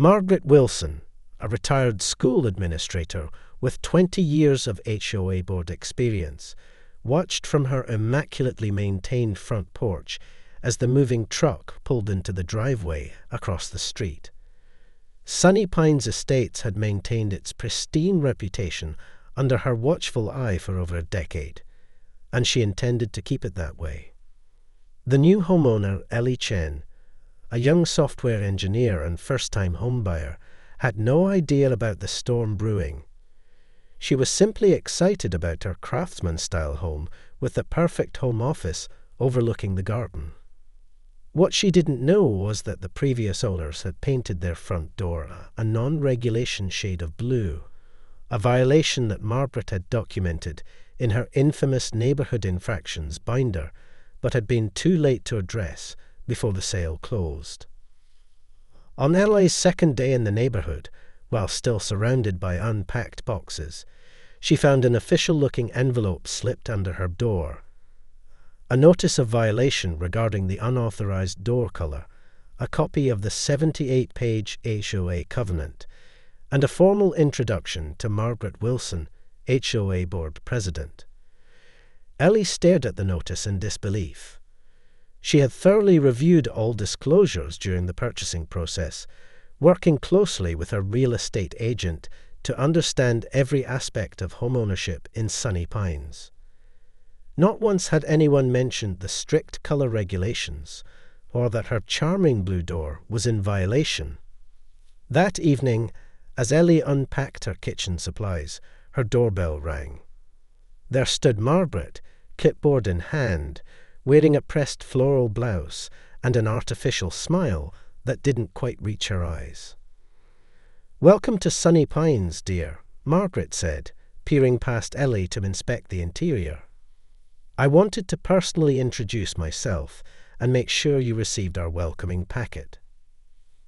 Margaret Wilson, a retired school administrator with 20 years of HOA board experience, watched from her immaculately maintained front porch as the moving truck pulled into the driveway across the street. Sunny Pines Estates had maintained its pristine reputation under her watchful eye for over a decade, and she intended to keep it that way. The new homeowner, Ellie Chen, a young software engineer and first-time homebuyer, had no idea about the storm brewing. She was simply excited about her craftsman-style home with the perfect home office overlooking the garden. What she didn't know was that the previous owners had painted their front door a non-regulation shade of blue, a violation that Margaret had documented in her infamous neighbourhood infractions binder, but had been too late to address before the sale closed. On Ellie's second day in the neighbourhood, while still surrounded by unpacked boxes, she found an official-looking envelope slipped under her door. A notice of violation regarding the unauthorised door colour, a copy of the 78-page HOA covenant, and a formal introduction to Margaret Wilson, HOA board president. Ellie stared at the notice in disbelief. She had thoroughly reviewed all disclosures during the purchasing process, working closely with her real estate agent to understand every aspect of homeownership in Sunny Pines. Not once had anyone mentioned the strict colour regulations, or that her charming blue door was in violation. That evening, as Ellie unpacked her kitchen supplies, her doorbell rang. There stood Margaret, clipboard in hand, wearing a pressed floral blouse and an artificial smile that didn't quite reach her eyes. "Welcome to Sunny Pines, dear," Margaret said, peering past Ellie to inspect the interior. "I wanted to personally introduce myself and make sure you received our welcoming packet."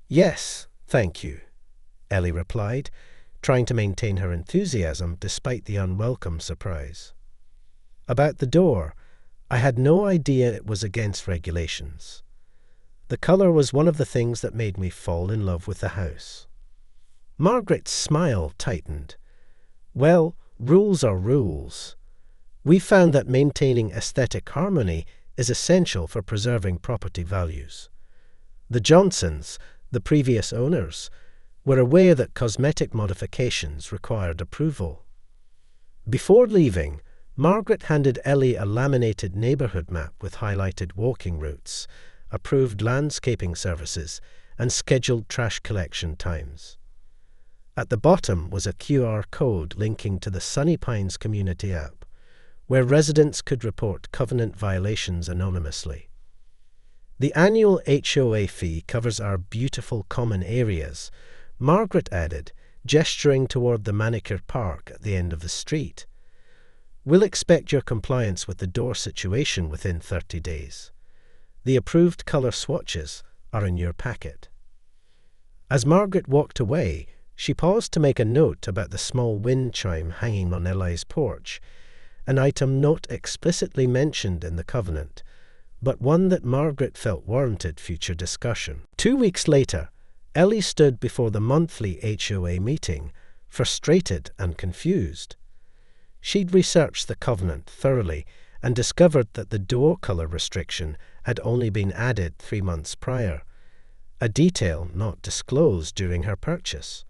"Yes, thank you," Ellie replied, trying to maintain her enthusiasm despite the unwelcome surprise. "About the door, I had no idea it was against regulations. The colour was one of the things that made me fall in love with the house." Margaret's smile tightened. "Well, rules are rules. We found that maintaining aesthetic harmony is essential for preserving property values. The Johnsons, the previous owners, were aware that cosmetic modifications required approval." Before leaving, Margaret handed Ellie a laminated neighbourhood map with highlighted walking routes, approved landscaping services, and scheduled trash collection times. At the bottom was a QR code linking to the Sunny Pines community app, where residents could report covenant violations anonymously. "The annual HOA fee covers our beautiful common areas," Margaret added, gesturing toward the manicured park at the end of the street. "We'll expect your compliance with the door situation within 30 days. The approved colour swatches are in your packet." As Margaret walked away, she paused to make a note about the small wind chime hanging on Ellie's porch, an item not explicitly mentioned in the covenant, but one that Margaret felt warranted future discussion. 2 weeks later, Ellie stood before the monthly HOA meeting, frustrated and confused. She'd researched the covenant thoroughly and discovered that the door colour restriction had only been added 3 months prior, a detail not disclosed during her purchase.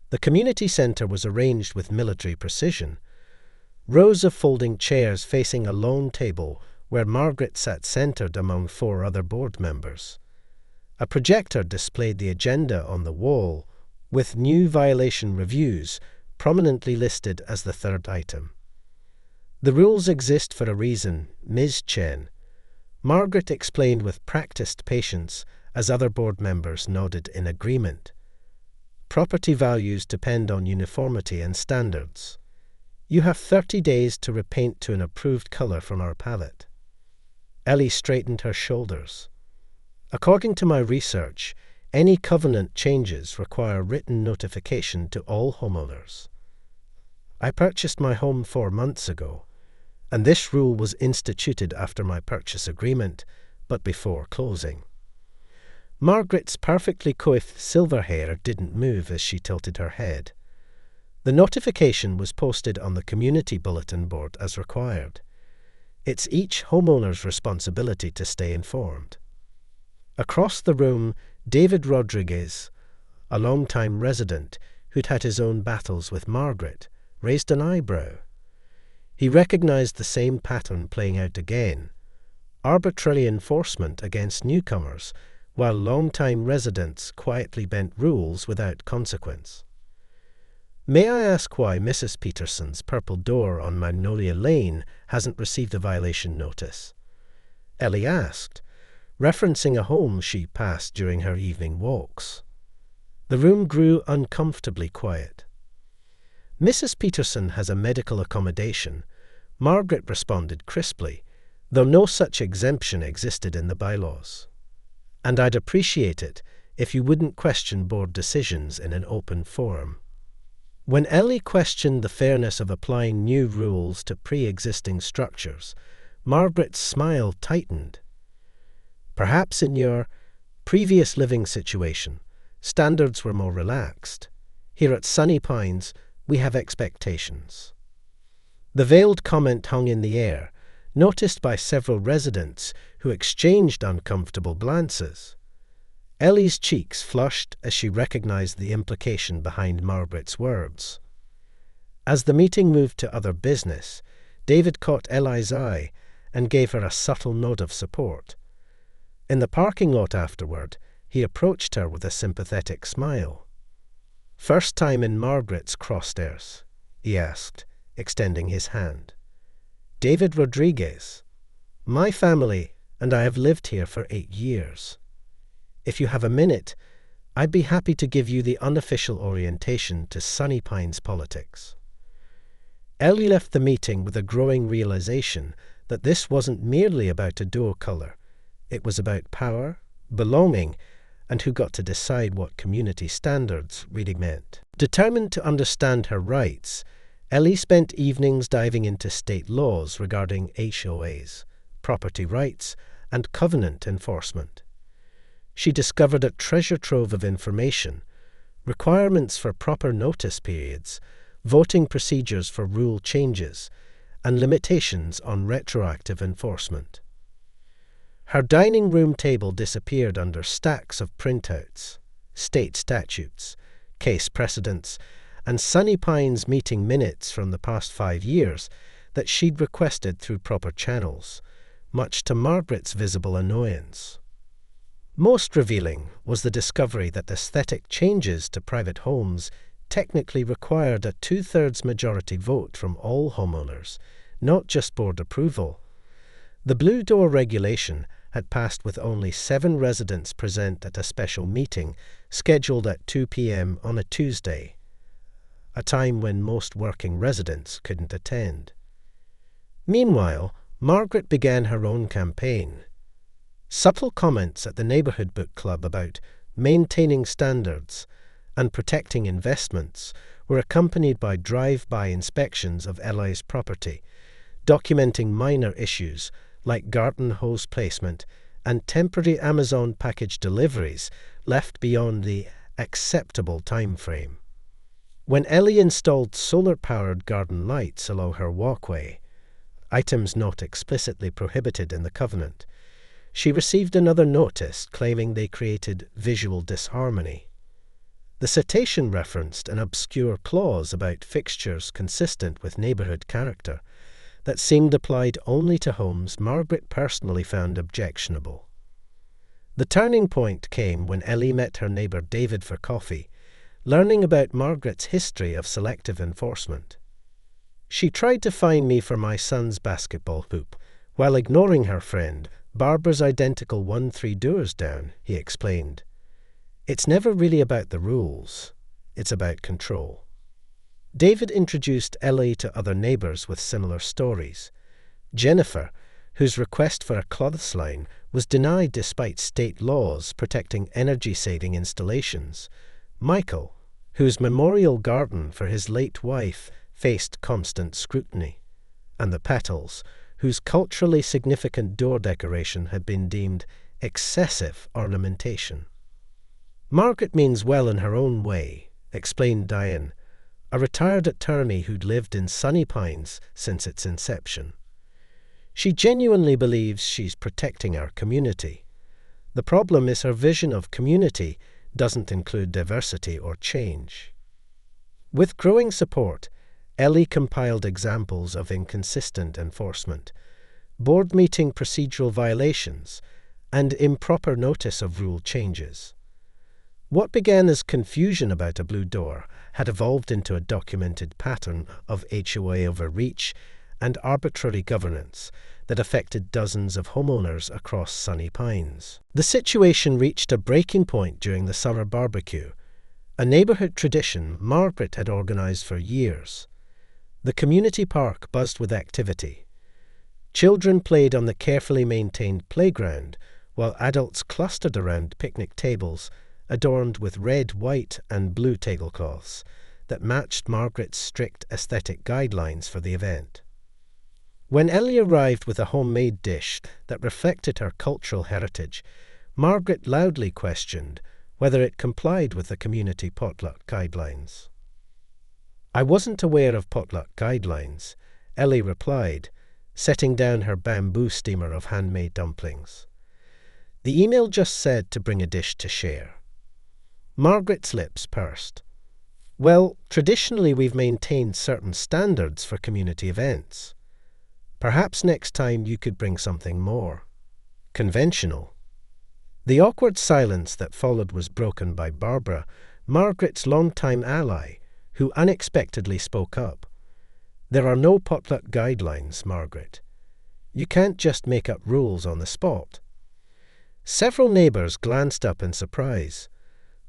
The community centre was arranged with military precision. Rows of folding chairs facing a long table where Margaret sat centred among 4 other board members. A projector displayed the agenda on the wall, with new violation reviews prominently listed as the 3rd item. "The rules exist for a reason, Ms. Chen," Margaret explained with practiced patience as other board members nodded in agreement. "Property values depend on uniformity and standards. You have 30 days to repaint to an approved colour from our palette." Ellie straightened her shoulders. "According to my research, any covenant changes require written notification to all homeowners. I purchased my home 4 months ago, and this rule was instituted after my purchase agreement, but before closing." Margaret's perfectly coiffed silver hair didn't move as she tilted her head. The notification was posted on the community bulletin board as required. It's each homeowner's responsibility to stay informed. Across the room, David Rodriguez, a long-time resident who'd had his own battles with Margaret, raised an eyebrow. He recognized the same pattern playing out again: arbitrary enforcement against newcomers, while long-time residents quietly bent rules without consequence. "May I ask why Mrs. Peterson's purple door on Magnolia Lane hasn't received a violation notice?" Ellie asked, referencing a home she passed during her evening walks. The room grew uncomfortably quiet. "Mrs. Peterson has a medical accommodation," Margaret responded crisply, though no such exemption existed in the bylaws. "And I'd appreciate it if you wouldn't question board decisions in an open forum." When Ellie questioned the fairness of applying new rules to pre-existing structures, Margaret's smile tightened. "Perhaps in your previous living situation, standards were more relaxed. Here at Sunny Pines, we have expectations." The veiled comment hung in the air, noticed by several residents who exchanged uncomfortable glances. Ellie's cheeks flushed as she recognized the implication behind Margaret's words. As the meeting moved to other business, David caught Ellie's eye and gave her a subtle nod of support. In the parking lot afterward, he approached her with a sympathetic smile. "First time in Margaret's crosshairs?" he asked, extending his hand. "David Rodriguez. My family and I have lived here for 8 years. If you have a minute, I'd be happy to give you the unofficial orientation to Sunny Pines politics." Ellie left the meeting with a growing realization that this wasn't merely about a door color. It was about power, belonging, and who got to decide what community standards really meant. Determined to understand her rights, Ellie spent evenings diving into state laws regarding HOAs, property rights, and covenant enforcement. She discovered a treasure trove of information: requirements for proper notice periods, voting procedures for rule changes, and limitations on retroactive enforcement. Her dining room table disappeared under stacks of printouts, state statutes, case precedents, and Sunny Pines meeting minutes from the past 5 years that she'd requested through proper channels, much to Margaret's visible annoyance. Most revealing was the discovery that aesthetic changes to private homes technically required a 2/3 majority vote from all homeowners, not just board approval. The Blue Door regulation had passed with only 7 residents present at a special meeting scheduled at 2 p.m. on a Tuesday, a time when most working residents couldn't attend. Meanwhile, Margaret began her own campaign. Subtle comments at the neighborhood book club about maintaining standards and protecting investments were accompanied by drive-by inspections of Ellie's property, documenting minor issues like garden hose placement and temporary Amazon package deliveries left beyond the acceptable time frame. When Ellie installed solar-powered garden lights along her walkway, items not explicitly prohibited in the covenant, she received another notice claiming they created visual disharmony. The citation referenced an obscure clause about fixtures consistent with neighborhood character that seemed applied only to homes Margaret personally found objectionable. The turning point came when Ellie met her neighbor David for coffee, learning about Margaret's history of selective enforcement. "She tried to fine me for my son's basketball hoop, while ignoring her friend, Barbara's identical 1-3 doors down," he explained. "It's never really about the rules. It's about control." David introduced Ellie to other neighbors with similar stories. Jennifer, whose request for a clothesline was denied despite state laws protecting energy-saving installations. Michael, whose memorial garden for his late wife faced constant scrutiny. And the Petals, whose culturally significant door decoration had been deemed excessive ornamentation. Margaret means well in her own way, explained Diane, a retired attorney who'd lived in Sunny Pines since its inception. She genuinely believes she's protecting our community. The problem is her vision of community doesn't include diversity or change. With growing support, Ellie compiled examples of inconsistent enforcement, board meeting procedural violations, and improper notice of rule changes. What began as confusion about a blue door had evolved into a documented pattern of HOA overreach and arbitrary governance that affected dozens of homeowners across Sunny Pines. The situation reached a breaking point during the summer barbecue, a neighborhood tradition Margaret had organized for years. The community park buzzed with activity. Children played on the carefully maintained playground, while adults clustered around picnic tables adorned with red, white, and blue tablecloths that matched Margaret's strict aesthetic guidelines for the event. When Ellie arrived with a homemade dish that reflected her cultural heritage, Margaret loudly questioned whether it complied with the community potluck guidelines. "I wasn't aware of potluck guidelines," Ellie replied, setting down her bamboo steamer of handmade dumplings. "The email just said to bring a dish to share." Margaret's lips pursed. "Well, traditionally we've maintained certain standards for community events. Perhaps next time you could bring something more conventional." The awkward silence that followed was broken by Barbara, Margaret's longtime ally, who unexpectedly spoke up. "There are no potluck guidelines, Margaret. You can't just make up rules on the spot." Several neighbors glanced up in surprise.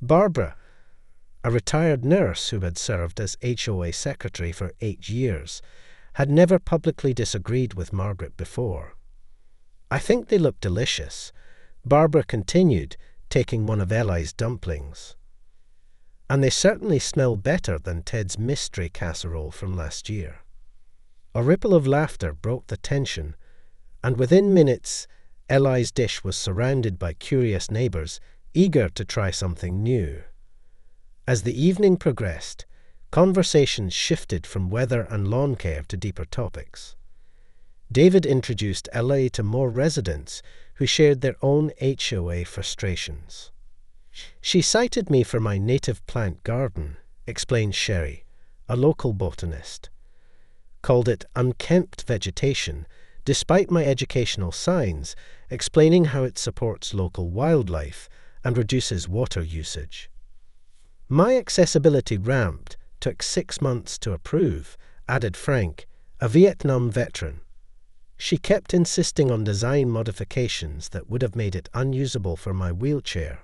Barbara, a retired nurse who had served as HOA secretary for 8 years, had never publicly disagreed with Margaret before. "I think they look delicious," Barbara continued, taking one of Ellie's dumplings. "And they certainly smell better than Ted's mystery casserole from last year." A ripple of laughter broke the tension, and within minutes, Ellie's dish was surrounded by curious neighbors eager to try something new. As the evening progressed, conversations shifted from weather and lawn care to deeper topics. David introduced Ellie to more residents who shared their own HOA frustrations. "She cited me for my native plant garden," explained Sherry, a local botanist. "Called it unkempt vegetation, despite my educational signs explaining how it supports local wildlife and reduces water usage. My accessibility ramp took 6 months to approve," added Frank, a Vietnam veteran. "She kept insisting on design modifications that would have made it unusable for my wheelchair."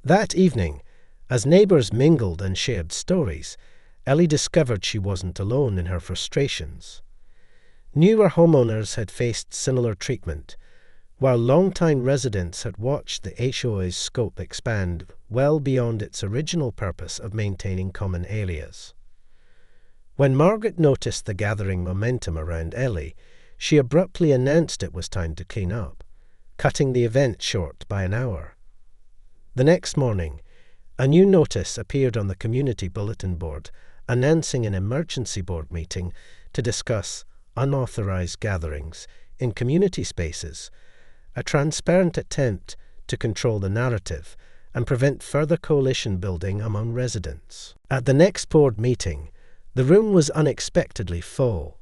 That evening, as neighbors mingled and shared stories, Ellie discovered she wasn't alone in her frustrations. Newer homeowners had faced similar treatment, while long-time residents had watched the HOA's scope expand well beyond its original purpose of maintaining common areas. When Margaret noticed the gathering momentum around Ellie, she abruptly announced it was time to clean up, cutting the event short by an hour. The next morning, a new notice appeared on the community bulletin board announcing an emergency board meeting to discuss unauthorized gatherings in community spaces, a transparent attempt to control the narrative and prevent further coalition building among residents. At the next board meeting, the room was unexpectedly full.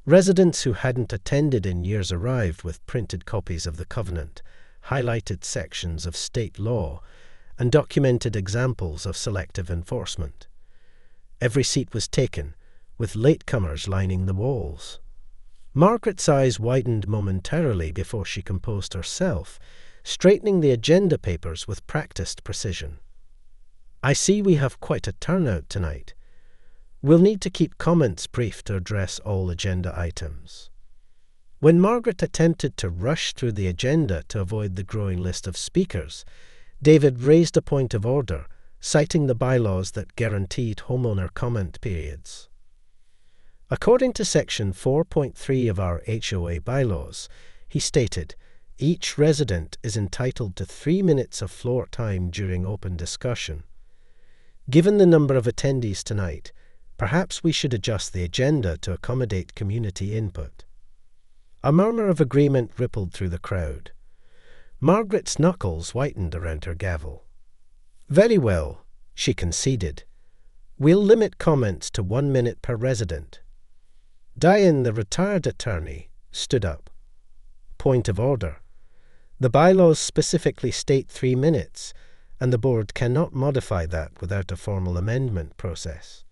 Residents who hadn't attended in years arrived with printed copies of the covenant, highlighted sections of state law, and documented examples of selective enforcement. Every seat was taken, with latecomers lining the walls. Margaret's eyes widened momentarily before she composed herself, straightening the agenda papers with practiced precision. "I see we have quite a turnout tonight. We'll need to keep comments brief to address all agenda items." When Margaret attempted to rush through the agenda to avoid the growing list of speakers, David raised a point of order, citing the bylaws that guaranteed homeowner comment periods. According to Section 4.3 of our HOA bylaws, he stated, Each resident is entitled to 3 minutes of floor time during open discussion. Given the number of attendees tonight, perhaps we should adjust the agenda to accommodate community input. A murmur of agreement rippled through the crowd. Margaret's knuckles whitened around her gavel. "Very well," she conceded. "We'll limit comments to 1 minute per resident." Diane, the retired attorney, stood up. "Point of order. The bylaws specifically state 3 minutes, and the board cannot modify that without a formal amendment process.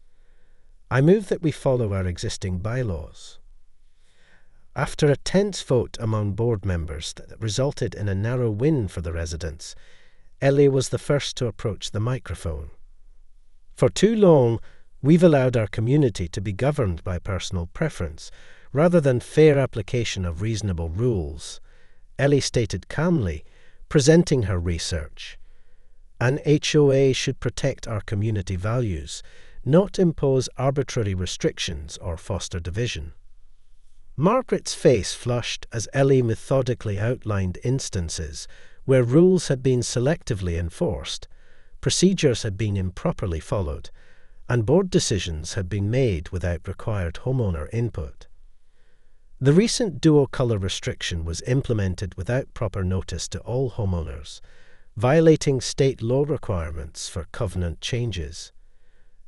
I move that we follow our existing bylaws." After a tense vote among board members that resulted in a narrow win for the residents, Ellie was the first to approach the microphone. "For too long, we've allowed our community to be governed by personal preference, rather than fair application of reasonable rules," Ellie stated calmly, presenting her research. "An HOA should protect our community values, not impose arbitrary restrictions or foster division." Margaret's face flushed as Ellie methodically outlined instances where rules had been selectively enforced, procedures had been improperly followed, and board decisions had been made without required homeowner input. The recent dual-color restriction was implemented without proper notice to all homeowners, violating state law requirements for covenant changes.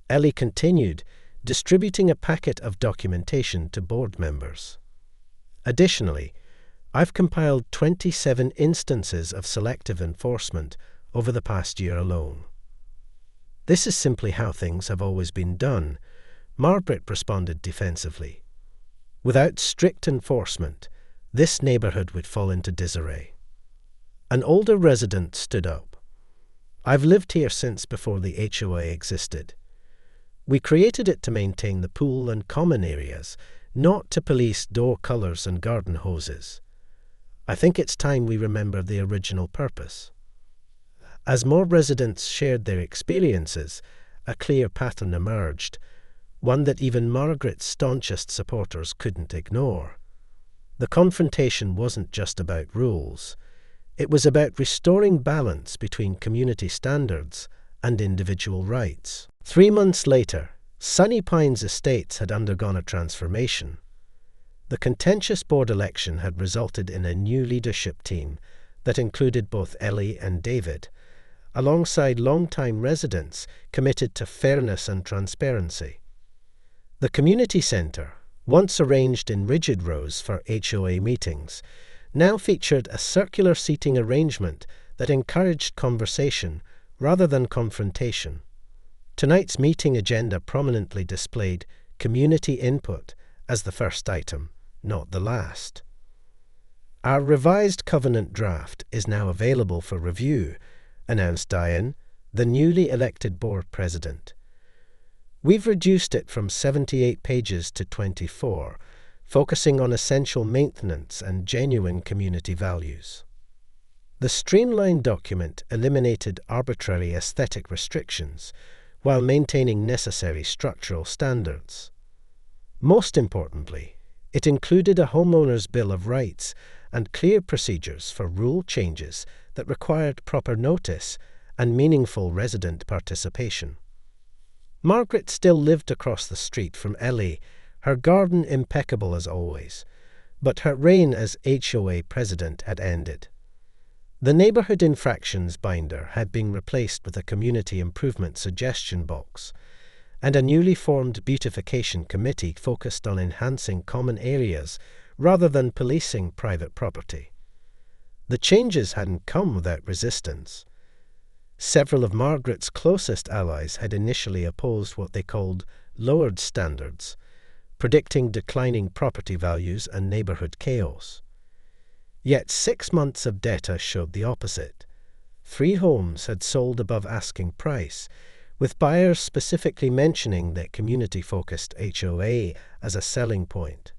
Ellie continued, distributing a packet of documentation to board members. "Additionally, I've compiled 27 instances of selective enforcement over the past year alone." "This is simply how things have always been done," Margaret responded defensively. "Without strict enforcement, this neighborhood would fall into disarray." An older resident stood up. "I've lived here since before the HOA existed. We created it to maintain the pool and common areas, not to police door colors and garden hoses. I think it's time we remember the original purpose." As more residents shared their experiences, a clear pattern emerged, one that even Margaret's staunchest supporters couldn't ignore. The confrontation wasn't just about rules. It was about restoring balance between community standards and individual rights. 3 months later, Sunny Pines Estates had undergone a transformation. The contentious board election had resulted in a new leadership team that included both Ellie and David, alongside longtime residents committed to fairness and transparency. The community centre, once arranged in rigid rows for HOA meetings, now featured a circular seating arrangement that encouraged conversation rather than confrontation. Tonight's meeting agenda prominently displayed community input as the first item, not the last. "Our revised covenant draft is now available for review," announced Diane, the newly elected board president. "We've reduced it from 78 pages to 24, focusing on essential maintenance and genuine community values." The streamlined document eliminated arbitrary aesthetic restrictions while maintaining necessary structural standards. Most importantly, it included a homeowner's bill of rights and clear procedures for rule changes that required proper notice and meaningful resident participation. Margaret still lived across the street from Ellie, her garden impeccable as always, but her reign as HOA president had ended. The neighborhood infractions binder had been replaced with a community improvement suggestion box, and a newly formed beautification committee focused on enhancing common areas rather than policing private property. The changes hadn't come without resistance. Several of Margaret's closest allies had initially opposed what they called lowered standards, predicting declining property values and neighborhood chaos. Yet 6 months of data showed the opposite. 3 homes had sold above asking price, with buyers specifically mentioning their community-focused HOA as a selling point.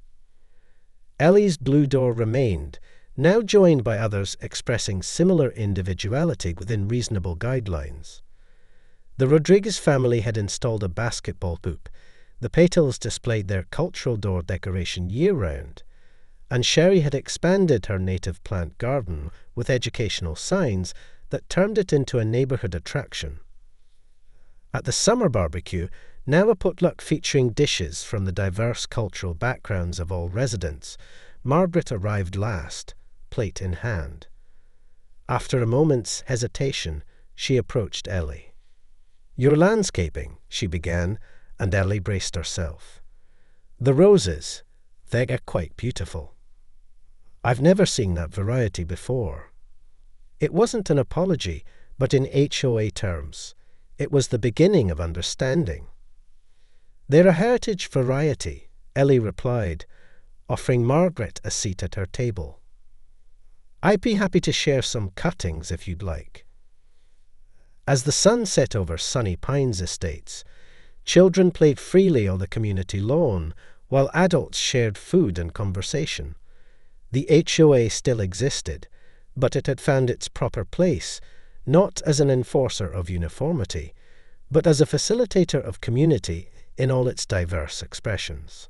Ellie's blue door remained, now joined by others expressing similar individuality within reasonable guidelines. The Rodriguez family had installed a basketball hoop. The Patels displayed their cultural door decoration year-round, and Sherry had expanded her native plant garden with educational signs that turned it into a neighbourhood attraction. At the summer barbecue, now a potluck featuring dishes from the diverse cultural backgrounds of all residents, Margaret arrived last, plate in hand. After a moment's hesitation, she approached Ellie. "Your landscaping," she began, and Ellie braced herself. "The roses, they're quite beautiful. I've never seen that variety before." It wasn't an apology, but in HOA terms, it was the beginning of understanding. "They're a heritage variety," Ellie replied, offering Margaret a seat at her table. "I'd be happy to share some cuttings if you'd like." As the sun set over Sunny Pines estates, children played freely on the community lawn, while adults shared food and conversation. The HOA still existed, but it had found its proper place, not as an enforcer of uniformity, but as a facilitator of community in all its diverse expressions.